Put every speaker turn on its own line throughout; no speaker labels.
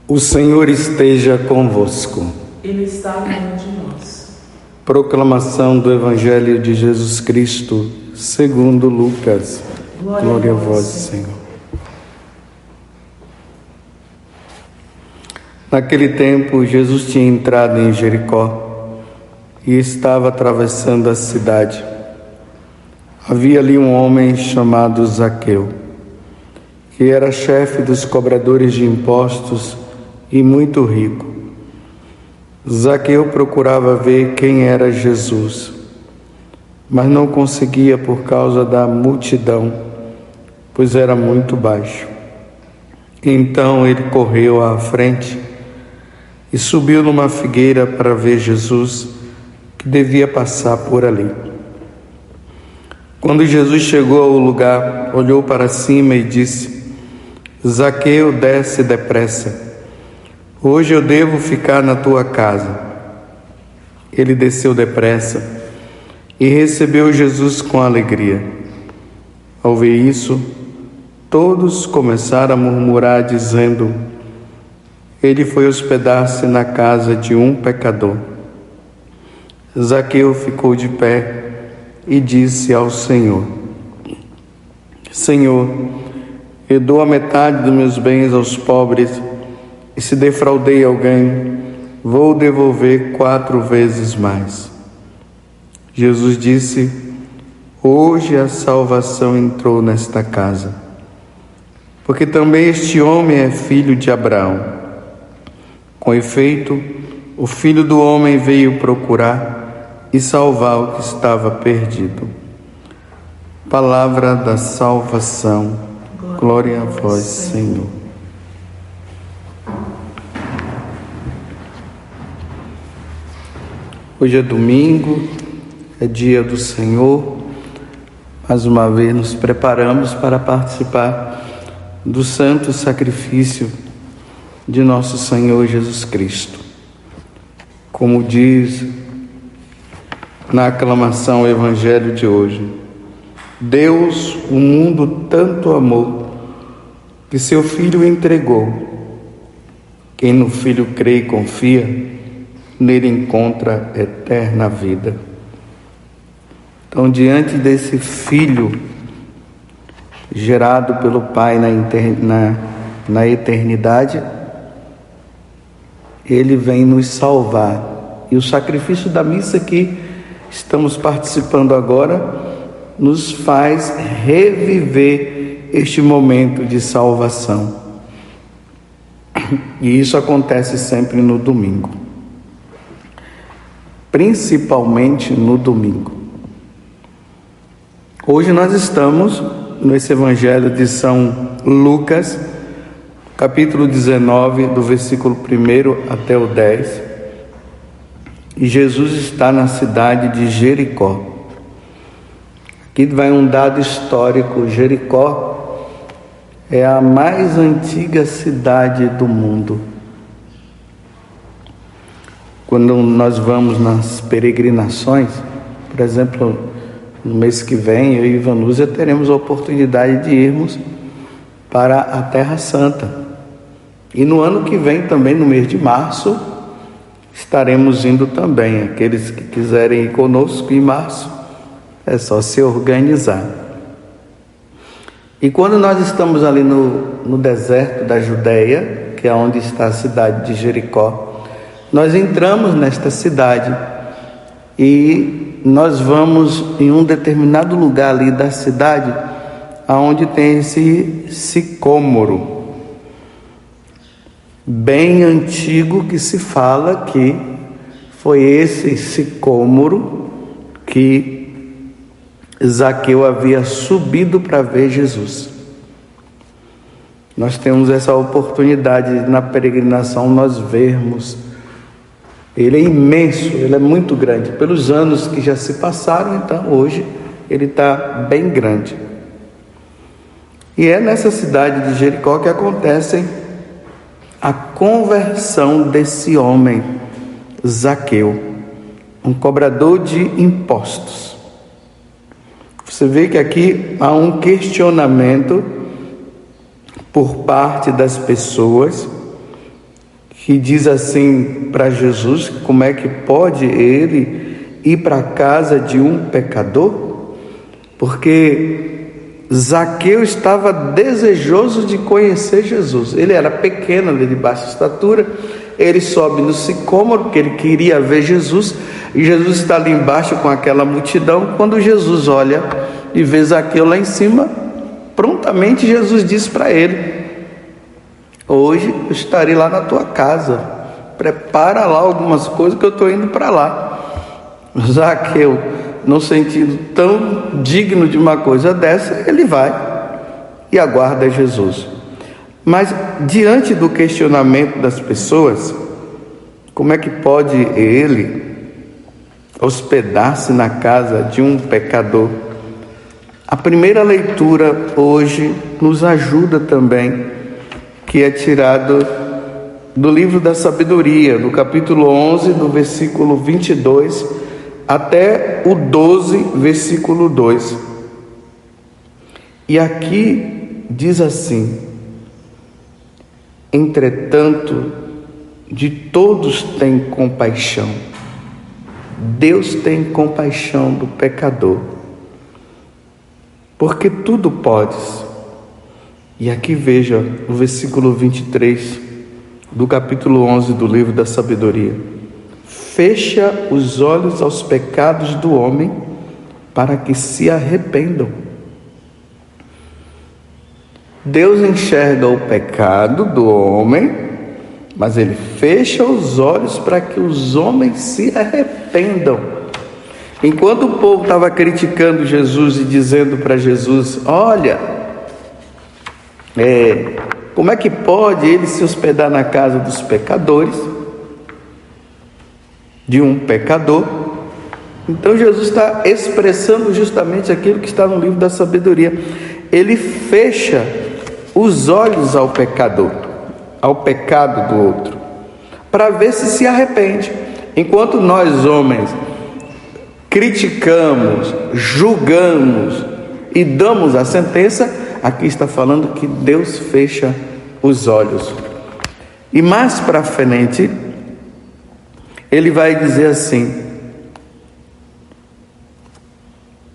O Senhor esteja convosco.
Ele está no meio de nós.
Proclamação do Evangelho de Jesus Cristo, segundo Lucas. Glória a vós, Senhor. Naquele tempo, Jesus tinha entrado em Jericó e estava atravessando a cidade. Havia ali um homem chamado Zaqueu, que era chefe dos cobradores de impostos e muito rico. Zaqueu procurava ver quem era Jesus, mas não conseguia por causa da multidão, pois era muito baixo. Então ele correu à frente e subiu numa figueira para ver Jesus, que devia passar por ali. Quando Jesus chegou ao lugar, olhou para cima e disse: Zaqueu, desce depressa. Hoje eu devo ficar na tua casa. Ele desceu depressa e recebeu Jesus com alegria. Ao ver isso, todos começaram a murmurar, dizendo: ele foi hospedar-se na casa de um pecador. Zaqueu ficou de pé e disse ao Senhor: Senhor, eu dou a metade dos meus bens aos pobres, e se defraudei alguém, vou devolver 4 vezes mais. Jesus disse: hoje a salvação entrou nesta casa, porque também este homem é filho de Abraão. Com efeito, o Filho do Homem veio procurar e salvar o que estava perdido. Palavra da salvação. Glória a vós, Senhor. Hoje é domingo, é dia do Senhor. Mais uma vez nos preparamos para participar do santo sacrifício de nosso Senhor Jesus Cristo. Como diz na aclamação o Evangelho de hoje: Deus o mundo tanto amou que seu Filho entregou. Quem no Filho crê e confia, nele encontra eterna vida. Então, diante desse Filho gerado pelo Pai na eternidade, ele vem nos salvar. E o sacrifício da missa que estamos participando agora nos faz reviver este momento de salvação. E isso acontece sempre no domingo, principalmente no domingo. Hoje nós estamos nesse Evangelho de São Lucas, capítulo 19, do versículo 1 até o 10. E Jesus está na cidade de Jericó. Aqui vai um dado histórico: Jericó é a mais antiga cidade do mundo. Quando nós vamos nas peregrinações, por exemplo, no mês que vem, eu e Vanusa teremos a oportunidade de irmos para a Terra Santa. E no ano que vem também, no mês de março, estaremos indo também. Aqueles que quiserem ir conosco em março, é só se organizar. E quando nós estamos ali no deserto da Judéia, que é onde está a cidade de Jericó, nós entramos nesta cidade e nós vamos em um determinado lugar ali da cidade, aonde tem esse sicômoro bem antigo, que se fala que foi esse sicômoro que Zaqueu havia subido para ver Jesus. Nós temos essa oportunidade na peregrinação, nós vermos. Ele é imenso, ele é muito grande. Pelos anos que já se passaram, então hoje ele está bem grande. E é nessa cidade de Jericó que acontece a conversão desse homem, Zaqueu, um cobrador de impostos. Você vê que aqui há um questionamento por parte das pessoas que diz assim para Jesus: como é que pode ele ir para a casa de um pecador? Porque Zaqueu estava desejoso de conhecer Jesus. Ele era pequeno, ele de baixa estatura. Ele sobe no sicômoro, porque ele queria ver Jesus, e Jesus está ali embaixo com aquela multidão. Quando Jesus olha e vê Zaqueu lá em cima, prontamente Jesus disse para ele: hoje eu estarei lá na tua casa, prepara lá algumas coisas que eu estou indo para lá. Zaqueu, não sentindo tão digno de uma coisa dessa, ele vai e aguarda Jesus. Mas diante do questionamento das pessoas, como é que pode ele hospedar-se na casa de um pecador? A primeira leitura hoje nos ajuda também, que é tirado do livro da sabedoria, do capítulo 11, do versículo 22 até o 12, versículo 2. E aqui diz assim: entretanto, de todos tem compaixão. Deus tem compaixão do pecador, porque tudo podes. E aqui veja o versículo 23 do capítulo 11 do livro da sabedoria: fecha os olhos aos pecados do homem, para que se arrependam. Deus enxerga o pecado do homem, mas ele fecha os olhos para que os homens se arrependam. Enquanto o povo estava criticando Jesus e dizendo para Jesus: olha, como é que pode ele se hospedar na casa dos pecadores, de um pecador? Então Jesus está expressando justamente aquilo que está no livro da sabedoria. Ele fecha os olhos ao pecador, ao pecado do outro, para ver se arrepende. Enquanto nós homens criticamos, julgamos e damos a sentença, aqui está falando que Deus fecha os olhos. E mais para frente ele vai dizer assim: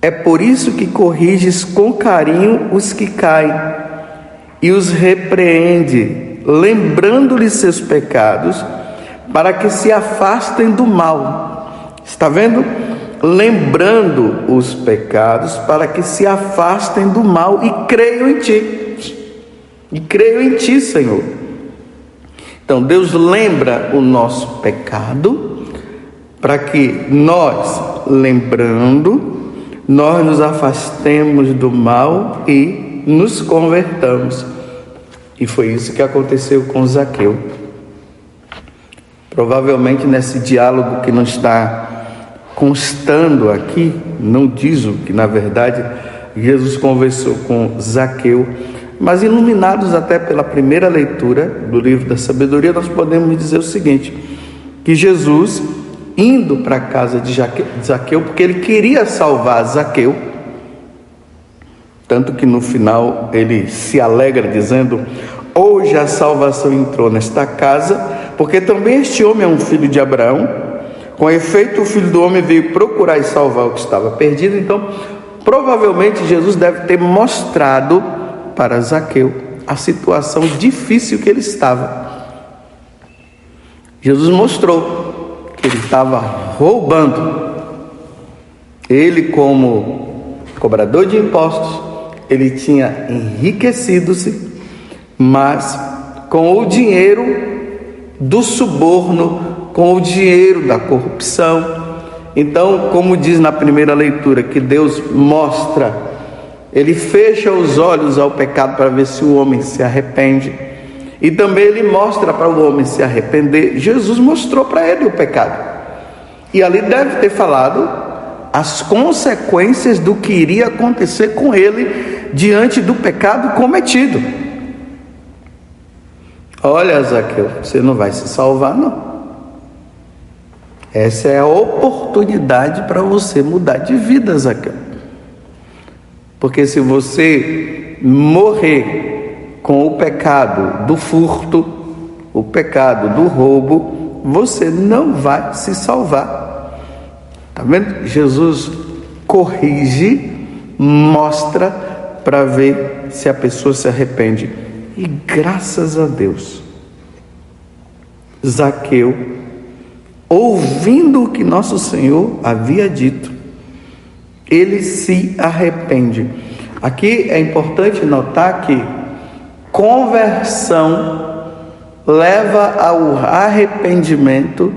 é por isso que corriges com carinho os que caem e os repreende, lembrando-lhes seus pecados, para que se afastem do mal. Está vendo? Lembrando os pecados para que se afastem do mal e creiam em ti. E creiam em ti, Senhor. Então Deus lembra o nosso pecado para que nós, lembrando, nós nos afastemos do mal e nos convertamos. E foi isso que aconteceu com Zaqueu. Provavelmente nesse diálogo que não está constando aqui, não diz o que na verdade Jesus conversou com Zaqueu, mas iluminados até pela primeira leitura do livro da sabedoria, nós podemos dizer o seguinte: que Jesus, indo para a casa de Zaqueu, porque ele queria salvar Zaqueu, tanto que no final ele se alegra dizendo: hoje a salvação entrou nesta casa, porque também este homem é um filho de Abraão. Com efeito, o Filho do Homem veio procurar e salvar o que estava perdido. Então, provavelmente Jesus deve ter mostrado para Zaqueu a situação difícil que ele estava. Jesus mostrou que ele estava roubando. Ele, como cobrador de impostos, ele tinha enriquecido-se, mas com o dinheiro do suborno, com o dinheiro da corrupção. Então, como diz na primeira leitura, que Deus mostra, ele fecha os olhos ao pecado para ver se o homem se arrepende, e também ele mostra para o homem se arrepender. Jesus mostrou para ele o pecado, e ali deve ter falado as consequências do que iria acontecer com ele diante do pecado cometido. Olha, Zaqueu, você não vai se salvar, não. Essa é a oportunidade para você mudar de vida, Zaqueu. Porque se você morrer com o pecado do furto, o pecado do roubo, você não vai se salvar. Está vendo? Jesus corrige, mostra para ver se a pessoa se arrepende. E graças a Deus, Zaqueu, ouvindo o que nosso Senhor havia dito, ele se arrepende. Aqui é importante notar que conversão leva ao arrependimento,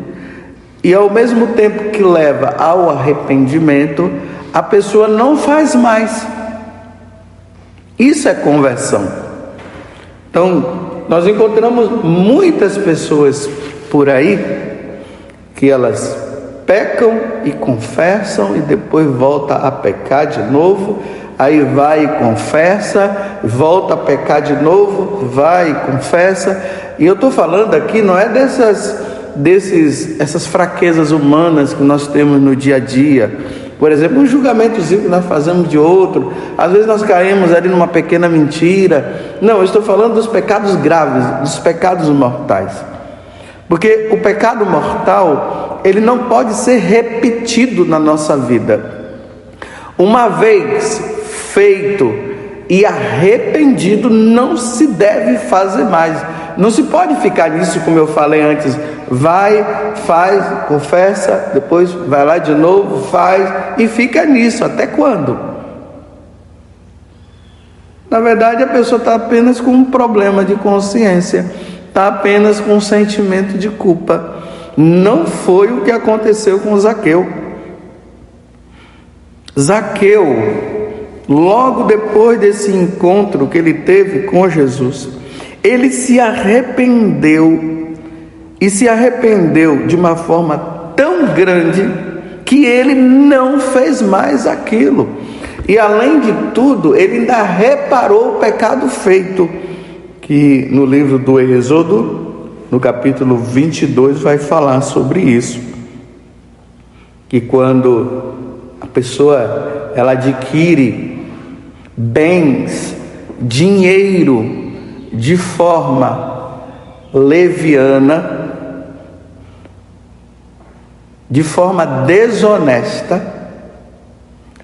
e ao mesmo tempo que leva ao arrependimento, a pessoa não faz mais. Isso é conversão. Então, nós encontramos muitas pessoas por aí que elas pecam e confessam e depois volta a pecar de novo, aí vai e confessa, volta a pecar de novo, vai e confessa. E eu estou falando aqui, não é essas fraquezas humanas que nós temos no dia a dia. Por exemplo, um julgamentozinho que nós fazemos de outro, às vezes nós caímos ali numa pequena mentira. Não, eu estou falando dos pecados graves, dos pecados mortais. Porque o pecado mortal, ele não pode ser repetido na nossa vida. Uma vez feito e arrependido, não se deve fazer mais. Não se pode ficar nisso, como eu falei antes. Vai, faz, confessa, depois vai lá de novo, faz e fica nisso. Até quando? Na verdade, a pessoa está apenas com um problema de consciência, está apenas com um sentimento de culpa. Não foi o que aconteceu com Zaqueu. Zaqueu, logo depois desse encontro que ele teve com Jesus, ele se arrependeu, e se arrependeu de uma forma tão grande que ele não fez mais aquilo. E além de tudo, ele ainda reparou o pecado feito, que no livro do Êxodo, no capítulo 22, vai falar sobre isso. Que quando a pessoa ela adquire bens, dinheiro, de forma leviana, de forma desonesta,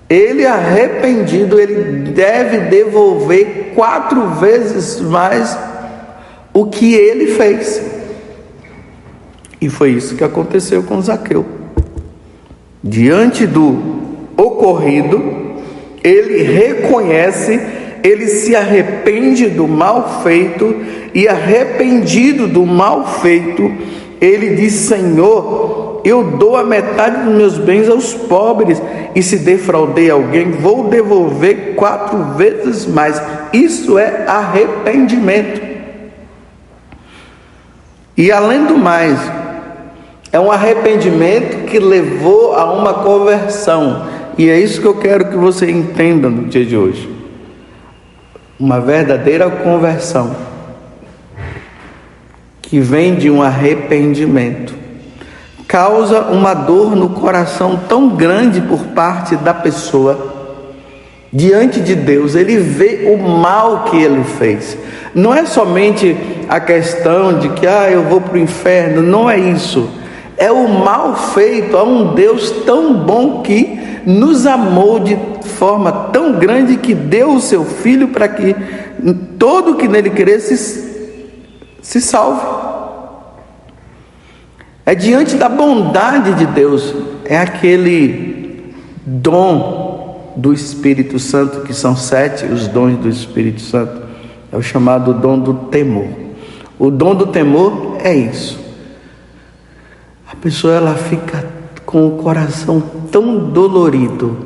ele arrependido, ele deve devolver 4 vezes mais o que ele fez. E foi isso que aconteceu com Zaqueu. Diante do ocorrido, ele reconhece, ele se arrepende do mal feito, e arrependido do mal feito, ele diz: Senhor, eu dou a metade dos meus bens aos pobres, e se defraudei alguém, vou devolver 4 vezes mais. Isso é arrependimento. E além do mais, é um arrependimento que levou a uma conversão. E é isso que eu quero que você entenda no dia de hoje. Uma verdadeira conversão que vem de um arrependimento causa uma dor no coração tão grande por parte da pessoa. Diante de Deus, ele vê o mal que ele fez. Não é somente a questão de que eu vou para o inferno, não é isso. É o mal feito a um Deus tão bom que nos amou de forma tão grande que deu o seu Filho para que todo que nele cresce se salve. É diante da bondade de Deus, é aquele dom do Espírito Santo, que são 7 os dons do Espírito Santo, é o chamado dom do temor. O dom do temor é isso. A pessoa ela fica com o coração tão dolorido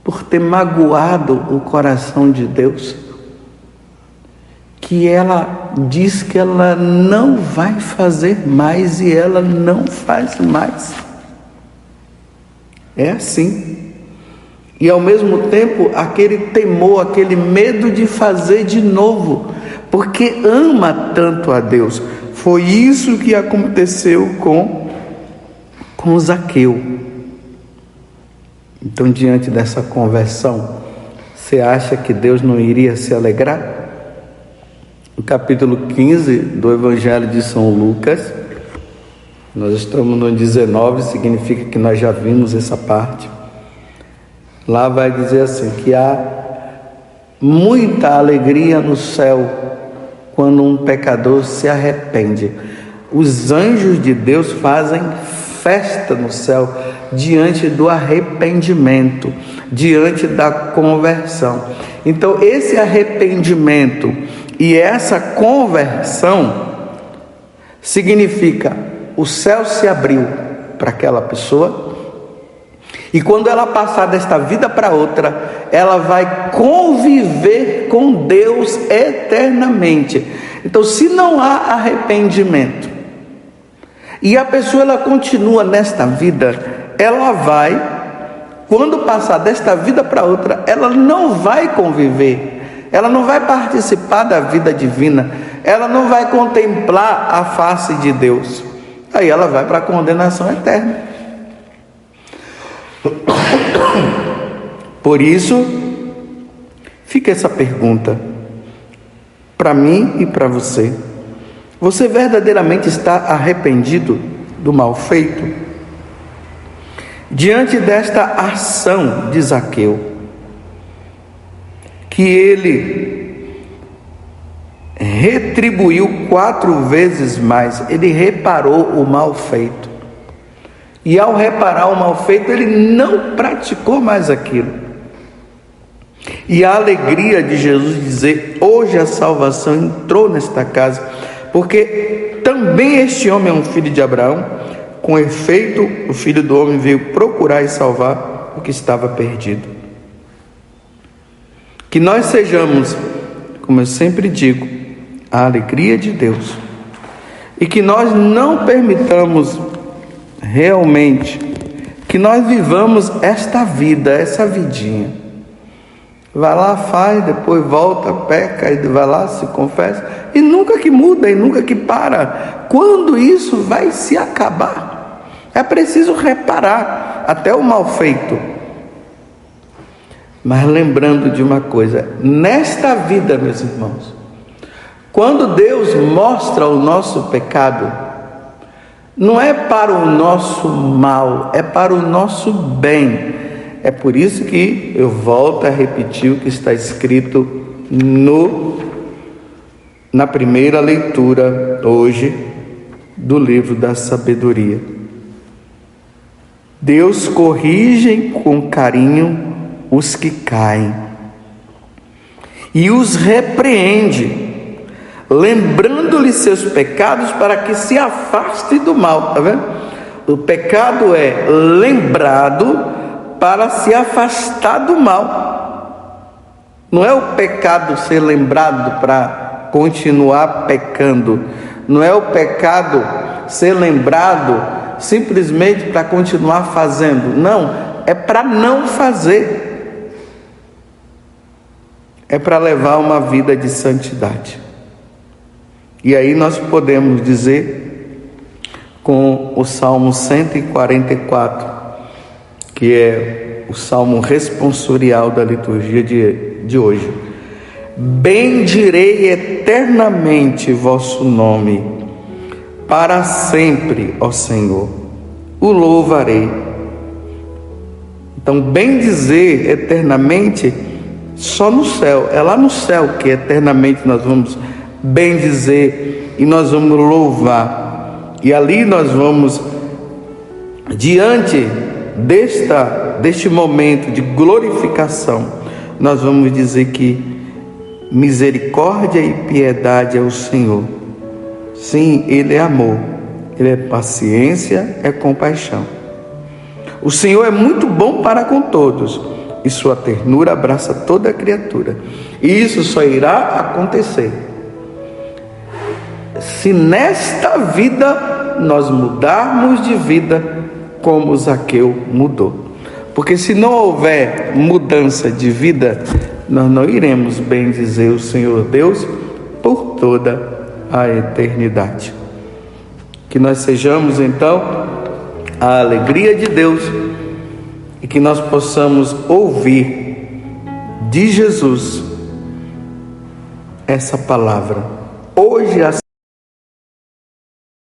por ter magoado o coração de Deus, que ela diz que ela não vai fazer mais, e ela não faz mais. É assim. E ao mesmo tempo, aquele temor, aquele medo de fazer de novo, porque ama tanto a Deus. Foi isso que aconteceu com Zaqueu. Então, diante dessa conversão, você acha que Deus não iria se alegrar? no capítulo 15 do Evangelho de São Lucas. Nós estamos no 19, significa que nós já vimos essa parte. Lá vai dizer assim, que há muita alegria no céu quando um pecador se arrepende. Os anjos de Deus fazem festa no céu diante do arrependimento, diante da conversão. Então, esse arrependimento e essa conversão significa o céu se abriu para aquela pessoa, e quando ela passar desta vida para outra, ela vai conviver com Deus eternamente. Então, se não há arrependimento e a pessoa ela continua nesta vida, ela vai, quando passar desta vida para outra, ela não vai conviver, ela não vai participar da vida divina, ela não vai contemplar a face de Deus. Aí ela vai para a condenação eterna. Por isso, fica essa pergunta para mim e para você. Você verdadeiramente está arrependido do mal feito? Diante desta ação de Zaqueu, que ele retribuiu 4 vezes mais, ele reparou o mal feito. E ao reparar o mal feito, ele não praticou mais aquilo. E a alegria de Jesus dizer, hoje a salvação entrou nesta casa, porque também este homem é um filho de Abraão. Com efeito, o Filho do Homem veio procurar e salvar o que estava perdido. Que nós sejamos, como eu sempre digo, a alegria de Deus, e que nós não permitamos realmente que nós vivamos esta vida, essa vidinha. Vai lá, faz, depois volta, peca, e vai lá, se confessa, e nunca que muda, e nunca que para. Quando isso vai se acabar? É preciso reparar até o mal feito. Mas lembrando de uma coisa, nesta vida, meus irmãos, quando Deus mostra o nosso pecado, não é para o nosso mal, é para o nosso bem. É por isso que eu volto a repetir o que está escrito na primeira leitura hoje do livro da sabedoria. Deus corrige com carinho os que caem e os repreende, lembrando-lhe seus pecados para que se afaste do mal. Tá vendo? O pecado é lembrado para se afastar do mal. Não é o pecado ser lembrado para continuar pecando. Não é o pecado ser lembrado simplesmente para continuar fazendo. Não, é para não fazer. É para levar uma vida de santidade. E aí nós podemos dizer com o Salmo 144, que é o salmo responsorial da liturgia de hoje. Bendirei eternamente vosso nome, para sempre, ó Senhor, o louvarei. Então, bendizer eternamente só no céu, é lá no céu que eternamente nós vamos bendizer e nós vamos louvar. E ali nós vamos, diante deste momento de glorificação, nós vamos dizer que misericórdia e piedade é o Senhor. Sim, Ele é amor, Ele é paciência, é compaixão. O Senhor é muito bom para com todos, e sua ternura abraça toda a criatura. E isso só irá acontecer se nesta vida nós mudarmos de vida como Zaqueu mudou. Porque se não houver mudança de vida, nós não iremos bendizer o Senhor Deus por toda a eternidade. Que nós sejamos então a alegria de Deus e que nós possamos ouvir de Jesus essa palavra: hoje as